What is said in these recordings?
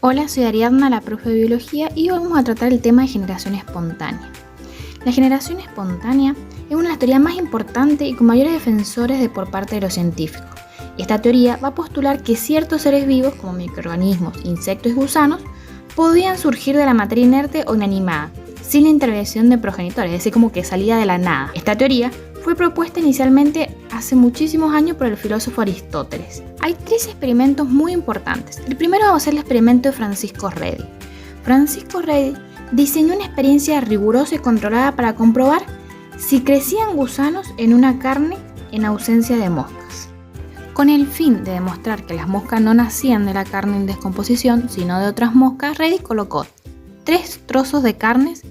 Hola, soy Ariadna, la profe de biología, y hoy vamos a tratar el tema de generación espontánea. La generación espontánea es una de las teorías más importantes y con mayores defensores por parte de los científicos. Esta teoría va a postular que ciertos seres vivos, como microorganismos, insectos y gusanos, podían surgir de la materia inerte o inanimada, sin la intervención de progenitores, es decir, como que salía de la nada. Esta teoría fue propuesta inicialmente hace muchísimos años por el filósofo Aristóteles. Hay 3 experimentos muy importantes. El primero va a ser el experimento de Francisco Redi. Francisco Redi diseñó una experiencia rigurosa y controlada para comprobar si crecían gusanos en una carne en ausencia de moscas. Con el fin de demostrar que las moscas no nacían de la carne en descomposición, sino de otras moscas, Redi colocó 3 trozos de carnes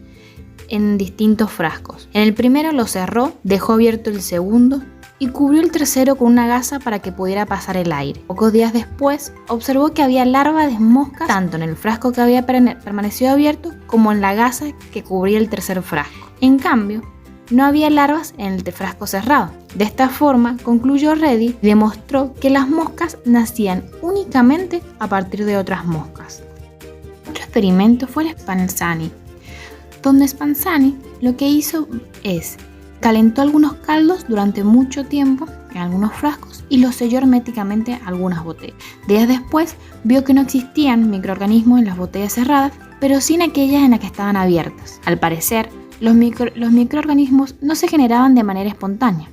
en distintos frascos. En el primero lo cerró, dejó abierto el segundo y cubrió el tercero con una gasa para que pudiera pasar el aire. Pocos días después, observó que había larvas de moscas tanto en el frasco que había permanecido abierto como en la gasa que cubría el tercer frasco. En cambio, no había larvas en el frasco cerrado. De esta forma, concluyó Redi y demostró que las moscas nacían únicamente a partir de otras moscas. Otro experimento fue el Spallanzani, donde Spallanzani lo que hizo es calentó algunos caldos durante mucho tiempo en algunos frascos y los selló herméticamente en algunas botellas. Días después vio que no existían microorganismos en las botellas cerradas, pero sí en aquellas en las que estaban abiertas. Al parecer, los microorganismos no se generaban de manera espontánea.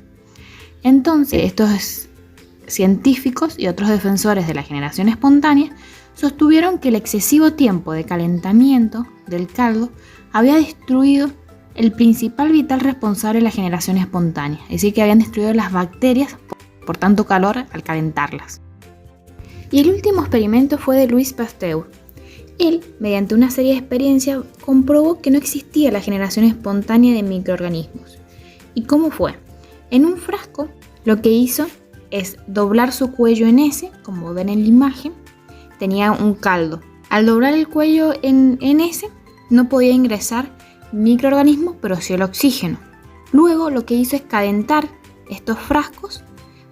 Entonces, estos científicos y otros defensores de la generación espontánea sostuvieron que el excesivo tiempo de calentamiento del caldo había destruido el principal vital responsable de la generación espontánea, es decir, que habían destruido las bacterias por tanto calor al calentarlas. Y el último experimento fue de Louis Pasteur. Él, mediante una serie de experiencias, comprobó que no existía la generación espontánea de microorganismos. ¿Y cómo fue? En un frasco, lo que hizo es doblar su cuello en S, como ven en la imagen, tenía un caldo. Al doblar el cuello en S, no podía ingresar microorganismos, pero sí el oxígeno. Luego lo que hizo es calentar estos frascos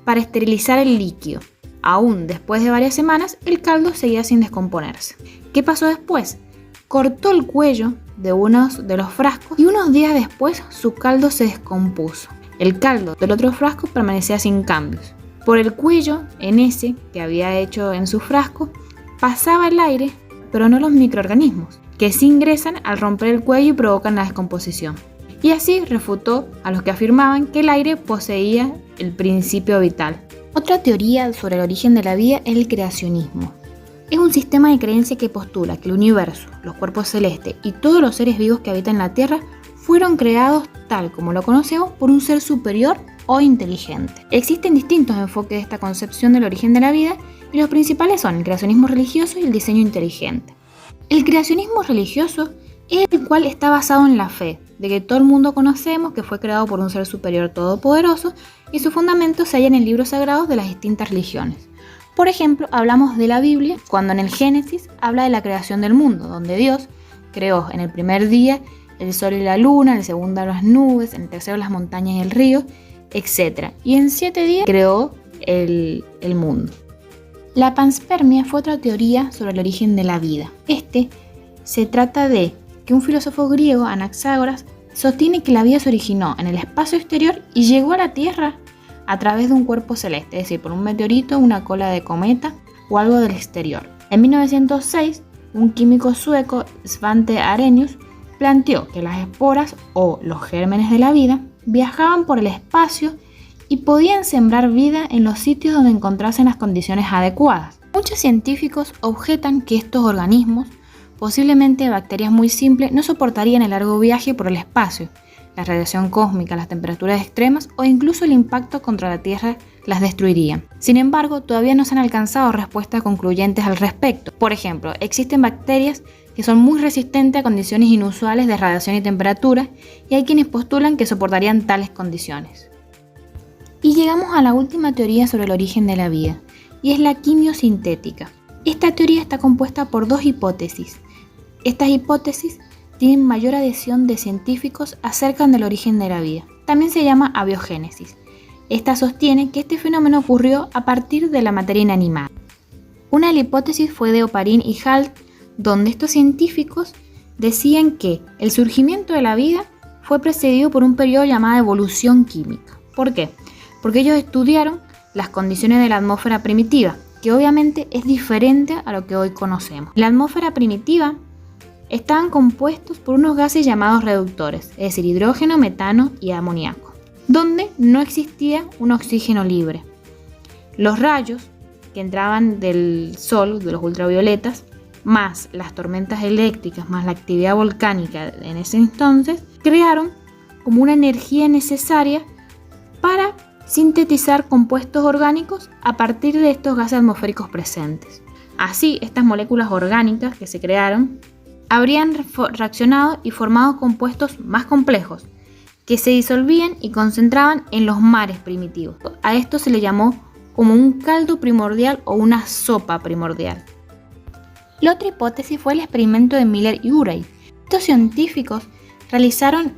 para esterilizar el líquido. Aún después de varias semanas, el caldo seguía sin descomponerse. ¿Qué pasó después? Cortó el cuello de uno de los frascos y unos días después su caldo se descompuso. El caldo del otro frasco permanecía sin cambios. Por el cuello en ese que había hecho en su frasco pasaba el aire, pero no los microorganismos, que sí ingresan al romper el cuello y provocan la descomposición. Y así refutó a los que afirmaban que el aire poseía el principio vital. Otra teoría sobre el origen de la vida es el creacionismo. Es un sistema de creencia que postula que el universo, los cuerpos celestes y todos los seres vivos que habitan la Tierra fueron creados tal como lo conocemos por un ser superior o inteligente. Existen distintos enfoques de esta concepción del origen de la vida y los principales son el creacionismo religioso y el diseño inteligente. El creacionismo religioso es el cual está basado en la fe de que todo el mundo conocemos que fue creado por un ser superior todopoderoso y sus fundamentos se hallan en libros sagrados de las distintas religiones. Por ejemplo, hablamos de la Biblia cuando en el Génesis habla de la creación del mundo, donde Dios creó en el primer día el sol y la luna, en el segundo las nubes, en el tercero las montañas y el río, etc. Y en 7 días creó el mundo. La panspermia fue otra teoría sobre el origen de la vida. Se trata de que un filósofo griego, Anaxágoras, sostiene que la vida se originó en el espacio exterior y llegó a la Tierra a través de un cuerpo celeste, es decir, por un meteorito, una cola de cometa o algo del exterior. En 1906, un químico sueco, Svante Arrhenius, planteó que las esporas o los gérmenes de la vida viajaban por el espacio y podían sembrar vida en los sitios donde encontrasen las condiciones adecuadas. Muchos científicos objetan que estos organismos, posiblemente bacterias muy simples, no soportarían el largo viaje por el espacio, la radiación cósmica, las temperaturas extremas o incluso el impacto contra la Tierra las destruirían. Sin embargo, todavía no se han alcanzado respuestas concluyentes al respecto. Por ejemplo, existen bacterias que son muy resistentes a condiciones inusuales de radiación y temperatura, y hay quienes postulan que soportarían tales condiciones. Y llegamos a la última teoría sobre el origen de la vida, y es la quimiosintética. Esta teoría está compuesta por 2 hipótesis. Estas hipótesis tienen mayor adhesión de científicos acerca del origen de la vida. También se llama abiogénesis. Esta sostiene que este fenómeno ocurrió a partir de la materia inanimada. Una de las hipótesis fue de Oparin y Halt, donde estos científicos decían que el surgimiento de la vida fue precedido por un periodo llamado evolución química. ¿Por qué? Porque ellos estudiaron las condiciones de la atmósfera primitiva, que obviamente es diferente a lo que hoy conocemos. La atmósfera primitiva estaban compuestos por unos gases llamados reductores, es decir, hidrógeno, metano y amoníaco, donde no existía un oxígeno libre. Los rayos que entraban del sol, de los ultravioletas, más las tormentas eléctricas, más la actividad volcánica en ese entonces, crearon como una energía necesaria para sintetizar compuestos orgánicos a partir de estos gases atmosféricos presentes. Así, estas moléculas orgánicas que se crearon habrían reaccionado y formado compuestos más complejos que se disolvían y concentraban en los mares primitivos. A esto se le llamó como un caldo primordial o una sopa primordial. La otra hipótesis fue el experimento de Miller y Urey. Estos científicos realizaron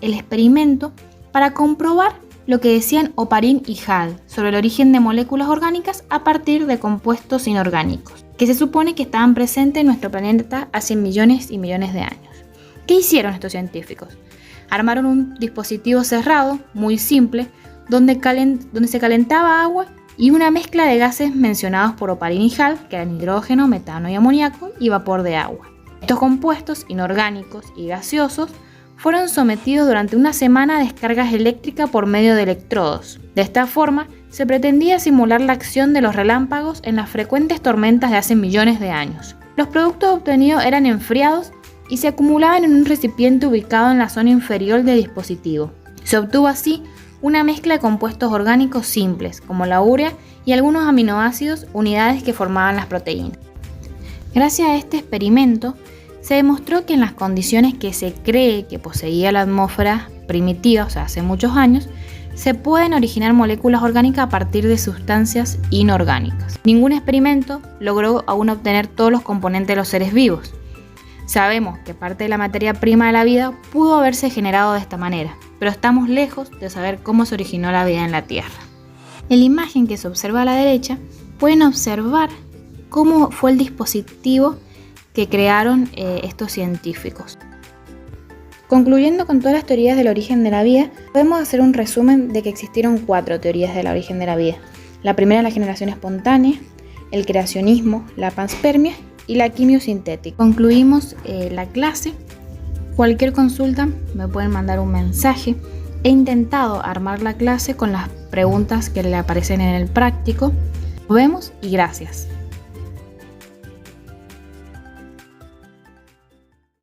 el experimento para comprobar lo que decían Oparin y Hall sobre el origen de moléculas orgánicas a partir de compuestos inorgánicos, que se supone que estaban presentes en nuestro planeta hace millones y millones de años. ¿Qué hicieron estos científicos? Armaron un dispositivo cerrado, muy simple, donde se calentaba agua y una mezcla de gases mencionados por Oparin y Hall, que eran hidrógeno, metano y amoníaco, y vapor de agua. Estos compuestos inorgánicos y gaseosos fueron sometidos durante una semana a descargas eléctricas por medio de electrodos. De esta forma, se pretendía simular la acción de los relámpagos en las frecuentes tormentas de hace millones de años. Los productos obtenidos eran enfriados y se acumulaban en un recipiente ubicado en la zona inferior del dispositivo. Se obtuvo así una mezcla de compuestos orgánicos simples, como la urea y algunos aminoácidos, unidades que formaban las proteínas. Gracias a este experimento, se demostró que en las condiciones que se cree que poseía la atmósfera primitiva, o sea, hace muchos años, se pueden originar moléculas orgánicas a partir de sustancias inorgánicas. Ningún experimento logró aún obtener todos los componentes de los seres vivos. Sabemos que parte de la materia prima de la vida pudo haberse generado de esta manera, pero estamos lejos de saber cómo se originó la vida en la Tierra. En la imagen que se observa a la derecha, pueden observar cómo fue el dispositivo que crearon estos científicos. Concluyendo con todas las teorías del origen de la vida, podemos hacer un resumen de que existieron 4 teorías del origen de la vida. La primera es la generación espontánea, el creacionismo, la panspermia y la quimiosintética. Concluimos la clase. Cualquier consulta me pueden mandar un mensaje. He intentado armar la clase con las preguntas que le aparecen en el práctico. Nos vemos y gracias.